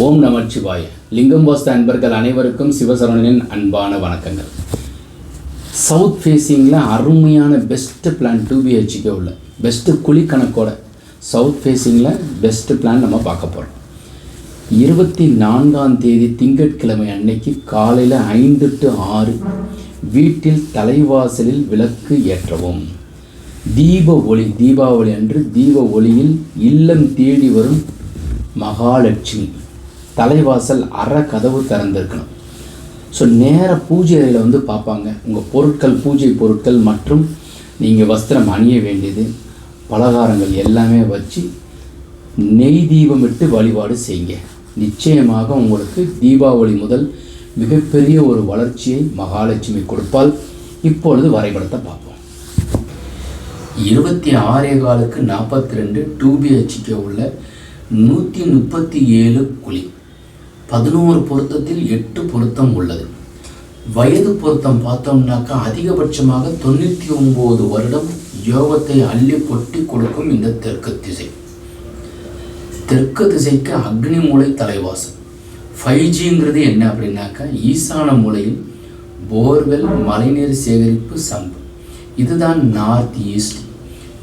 ஓம் நமச்சிவாய. லிங்கம் வாஸ்து அன்பர்கள் அனைவருக்கும் சிவசரவணனின் அன்பான வணக்கங்கள். சவுத் ஃபேஸிங்கில் அருமையான பெஸ்ட்டு பிளான் 2BHK உள்ள பெஸ்ட்டு குழி கணக்கோட சவுத் ஃபேஸிங்கில் பெஸ்ட்டு பிளான் நம்ம பார்க்க போகிறோம். 24ஆம் தேதி திங்கட்கிழமை அன்னைக்கு காலையில் 5 to 6 வீட்டில் தலைவாசலில் விளக்கு ஏற்றவும். தீப ஒளி, தீபாவளி அன்று தீப ஒளியில் இல்லம் தேடி வரும் மகாலட்சுமி. தலைவாசல் அற கதவு திறந்திருக்கணும். ஸோ நேர பூஜை அறையில் பார்ப்பாங்க. உங்கள் பொருட்கள், பூஜை பொருட்கள் மற்றும் நீங்கள் வஸ்திரம் அணிய வேண்டியது, பலகாரங்கள் எல்லாமே வச்சு நெய் தீபம் இட்டு வழிபாடு செய்யுங்க. நிச்சயமாக உங்களுக்கு தீபாவளி முதல் மிகப்பெரிய ஒரு வளர்ச்சியை மகாலட்சுமி கொடுப்பால். இப்பொழுது வரைபடத்தை பார்ப்போம். 26 42 2BHK உள்ள 137 குழி, 11 பொருத்தத்தில் 8 பொருத்தம் உள்ளது. வயது பொருத்தம் பார்த்தோம்னாக்கா அதிகபட்சமாக 99 வருடம் யோகத்தை அள்ளி கொட்டி கொடுக்கும் இந்த தெற்கு திசை. தெற்கு திசைக்கு அக்னி மூலை தலைவாசல். 5Gங்கிறது என்ன அப்படின்னாக்கா ஈசான மூலையில் போர்வெல், மழைநீர் சேகரிப்பு, சம்பு. இதுதான் நார்த் ஈஸ்ட்.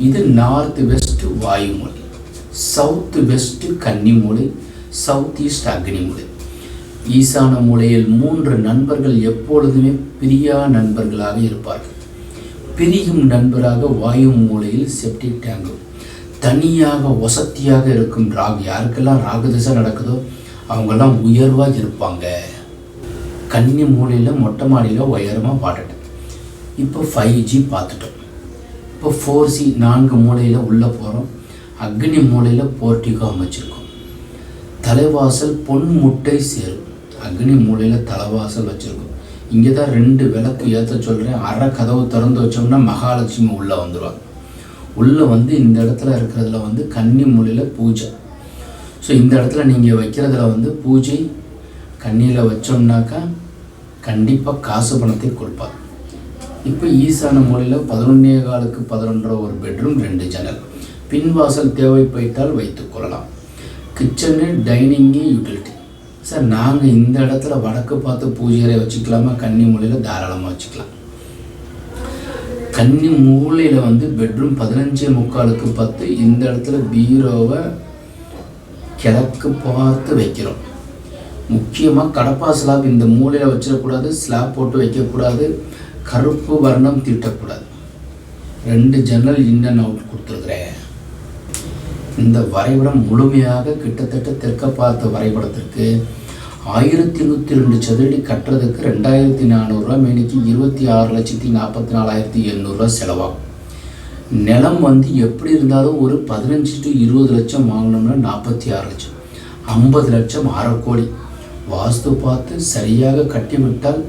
இது நார்த் வெஸ்ட் வாயு மூலை, சவுத் வெஸ்ட் கன்னி மூலை, சவுத் ஈஸ்ட் அக்னி மூலை. ஈசான மூலையில் 3 நண்பர்கள் எப்பொழுதுமே பிரியா நண்பர்களாக இருப்பார்கள். பிரியும் நண்பராக வாயு மூலையில் செப்டிக் டேங்கும். தனியாக வசதியாக இருக்கும் ராகு. யாருக்கெல்லாம் ராகு திசை நடக்குதோ அவங்கெல்லாம் உயர்வாக இருப்பாங்க. கன்னி மூலையில் மொட்டை மாடியில் உயரமாக பாட்டுட்டேன். இப்போ 5G பார்த்துட்டோம். இப்போ 4C 4 மூலையில் உள்ளே போகிறோம். அக்னி மூலையில் போர்ட்டிகோ அமைச்சிருக்கோம். தலைவாசல் பொன் முட்டை சேரும். அக்னி மூலையில் தலைவாசல் வச்சுருக்கோம். இங்கே தான் 2 விளக்கு ஏற்ற சொல்கிறேன். அரை கதவு திறந்து வச்சோம்னா மகாலட்சுமி உள்ளே வந்துடுவாங்க. உள்ளே இந்த இடத்துல இருக்கிறதுல கன்னி மூலையில் பூஜை. ஸோ இந்த இடத்துல நீங்கள் வைக்கிறதுல பூஜை கன்னியில் வச்சோம்னாக்கா கண்டிப்பாக காசு பணத்தை கொடுப்பார். இப்போ ஈசான மூலையில் 11 11 ஒரு பெட்ரூம், 2 ஜன்னல். பின்வாசல் தேவைப்பட்டால் வைத்துக்கொள்ளலாம். Kitchen, dining, utility. சார் நாங்கள் இந்த இடத்துல வடக்கு பார்த்து பூஜை அறை வச்சுக்கலாமா? கன்னி மூலையில் தாராளமாக வச்சுக்கலாம். கன்னி மூலையில் பெட்ரூம் 15 10. இந்த இடத்துல பீரோவை கிழக்கு பார்த்து வைக்கிறோம். முக்கியமாக கடப்பா ஸ்லாப் இந்த மூலையில் வச்சிடக்கூடாது. ஸ்லாப் போட்டு வைக்கக்கூடாது. கருப்பு வர்ணம் தீட்டக்கூடாது. 2 ஜன்னல் இன் அண்ட் அவுட் கொடுத்துருக்குறேன். இந்த வரைபடம் முழுமையாக கிட்டத்தட்ட தெற்க பார்த்த வரைபடத்திற்கு 1102 சதுரடி கட்டுறதுக்கு 2400 ரூபா, மேனிக்கு 26,44,800 செலவாகும். நிலம் எப்படி இருந்தாலும் ஒரு 15 to 20 லட்சம் வாங்கினோம்னா 46 லட்சம், 50 லட்சம், அரை கோடி. வாஸ்து பார்த்து சரியாக கட்டிவிட்டால்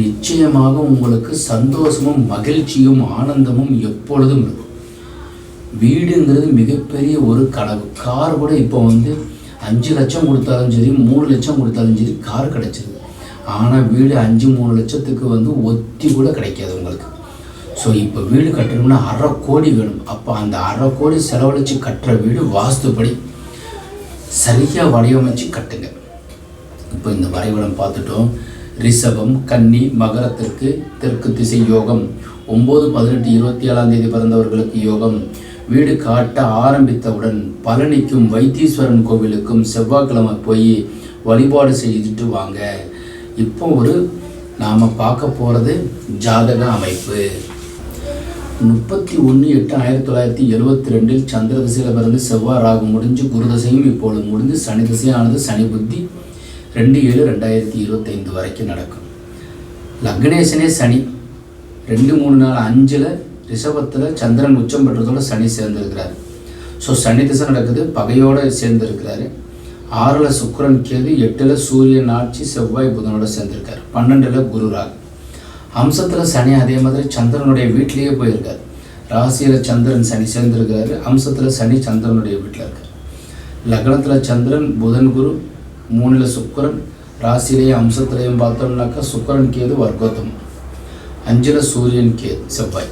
நிச்சயமாக உங்களுக்கு சந்தோஷமும் மகிழ்ச்சியும் ஆனந்தமும் எப்பொழுதும் இருக்கும். வீடுங்கிறது மிகப்பெரிய ஒரு கனவு. கார் கூட இப்போ 5 லட்சம் கொடுத்தாலும் சரி, 3 லட்சம் கொடுத்தாலும் சரி கார் கிடைச்சிருது. ஆனால் வீடு 5-3 லட்சத்துக்கு ஒத்தி கூட கிடைக்காது உங்களுக்கு. ஸோ இப்போ வீடு கட்டணும்னா அரை கோடி வேணும். அப்போ அந்த அரை கோடி செலவழித்து கட்டுற வீடு வாஸ்துப்படி சரியாக வடிவமைச்சு கட்டுங்க. இப்போ இந்த வரைபடம் பார்த்துட்டோம். ரிஷபம், கன்னி, மகரத்திற்கு தெற்கு திசை யோகம். 9 18 27ஆம் தேதி பிறந்தவர்களுக்கு யோகம். வீடு காட்ட ஆரம்பித்தவுடன் பழனிக்கும் வைத்தீஸ்வரன் கோவிலுக்கும் செவ்வாய்க்கிழமை போய் வழிபாடு செய்துட்டு வாங்க. இப்போ நாம் பார்க்க போகிறது ஜாதக அமைப்பு. 31/8/1972 சந்திர திசையில் பிறந்து செவ்வாய் ராகு முடிஞ்சு குரு திசையும் இப்பொழுது முடிஞ்சு சனி திசையானது சனி புத்தி 2/7/2025 வரைக்கும் நடக்கும். லக்னேசனே சனி 2 3 4 5 ரிஷபத்தில் சந்திரன் உச்சம் பெற்றதோட சனி சேர்ந்துருக்கிறார். ஸோ சனி திசை நடக்குது, பகையோடு சேர்ந்துருக்கிறாரு. 6 சுக்கிரன் கேது, 8 சூரியன் ஆட்சி, செவ்வாய் புதனோட சேர்ந்துருக்காரு. 12 குரு ராகு. அம்சத்தில் சனி அதே மாதிரி சந்திரனுடைய வீட்டிலேயே போயிருக்கார். ராசியில் சந்திரன் சனி சேர்ந்துருக்கிறாரு. அம்சத்தில் சனி சந்திரனுடைய வீட்டில் இருக்கார். லக்னத்தில் சந்திரன், புதன், குரு, 3 சுக்கிரன், ராசியிலேயும் அம்சத்திலையும் பார்த்தோம்னாக்கா சுக்கிரன் கேது வர்க்கோத்தம், 5 சூரியன் கேது செவ்வாய்,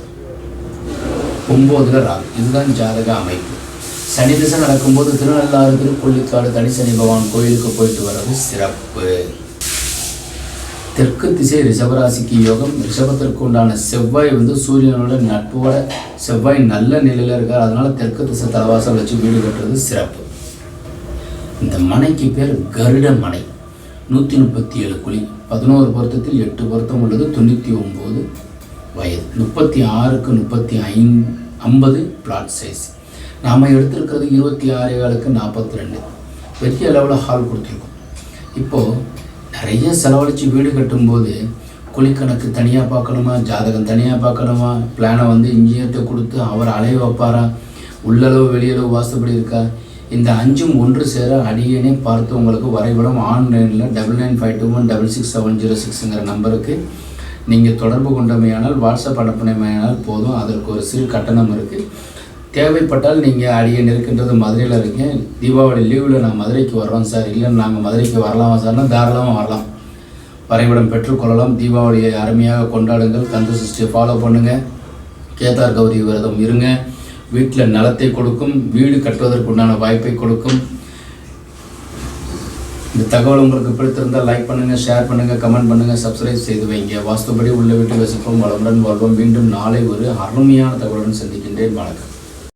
9 ராகு. இதுதான் ஜாதக அமைப்பு. சனி திசை நடக்கும்போது திருநள்ளாறு திருப்பள்ளிக்காடு தனி சனி பகவான் கோயிலுக்கு போயிட்டு வர்றது சிறப்பு. தெற்கு திசை ரிஷபராசிக்கு யோகம். ரிஷபத்திற்கு உண்டான செவ்வாய் சூரியனோட நட்போட செவ்வாய் நல்ல நிலையில் இருக்கார். அதனால தெற்கு திசை தலைவாசல் வச்சு வீடு கட்டுறது சிறப்பு. இந்த மனைக்கு பேர் கருட மனை. 137 குழி, 11 பொருத்தத்தில் 8 பொருத்தம் உள்ளது. 99 வயது, 36க்கு 50 பிளாட் சைஸ். நாம் எடுத்திருக்கிறது 26 42. பெரிய அளவில் ஹால் கொடுத்துருக்கோம். இப்போது நிறைய செலவழித்து வீடு கட்டும்போது குழிக்கணக்கு தனியாக பார்க்கணுமா, ஜாதகம் தனியாக பார்க்கணுமா, பிளானை இன்ஜினியர்கிட்ட கொடுத்து அவர் அலைய வைப்பாரா, உள்ளளவு வெளியளவு வாஸ்துபடி இருக்கா, இந்த 5ம் ஒன்று சேர அடியேனே பார்த்து உங்களுக்கு வரைபடம் ஆன்லைனில் 9952166706ங்கிற நம்பருக்கு நீங்கள் தொடர்பு கொண்டமையானால், வாட்ஸ்அப் அனுப்பினமையானால் போதும். அதற்கு ஒரு சிறு கட்டணம் இருக்குது. தேவைப்பட்டால் நீங்கள் அடியேன் இருக்கின்றது மதுரையில் இருக்கேன், தீபாவளி லீவில் நான் மதுரைக்கு வர்றோம் சார், இல்லைன்னு நாங்கள் மதுரைக்கு வரலாமா சார்னா தாராளமாக வரலாம். வரைபடம் பெற்றுக்கொள்ளலாம். தீபாவளியை அருமையாக கொண்டாடுங்கள். கந்த சஷ்டியை ஃபாலோ பண்ணுங்கள். கேதார் கௌரி விரதம் இருங்க. வீட்டில் நலத்தை கொடுக்கும், வீடு கட்டுவதற்குண்டான வாய்ப்பை கொடுக்கும். இந்த தகவல் உங்களுக்கு பிடித்திருந்தால் லைக் பண்ணுங்கள், ஷேர் பண்ணுங்கள், கமெண்ட் பண்ணுங்கள், சப்ஸ்கிரைப் செய்து வைங்க. வாஸ்துபடி உள்ள வீட்டு வசிப்போம், வளமுடன் வாழ்வோம். மீண்டும் நாளை ஒரு அருமையான தகவலுடன் சந்திக்கின்றேன். வணக்கம்.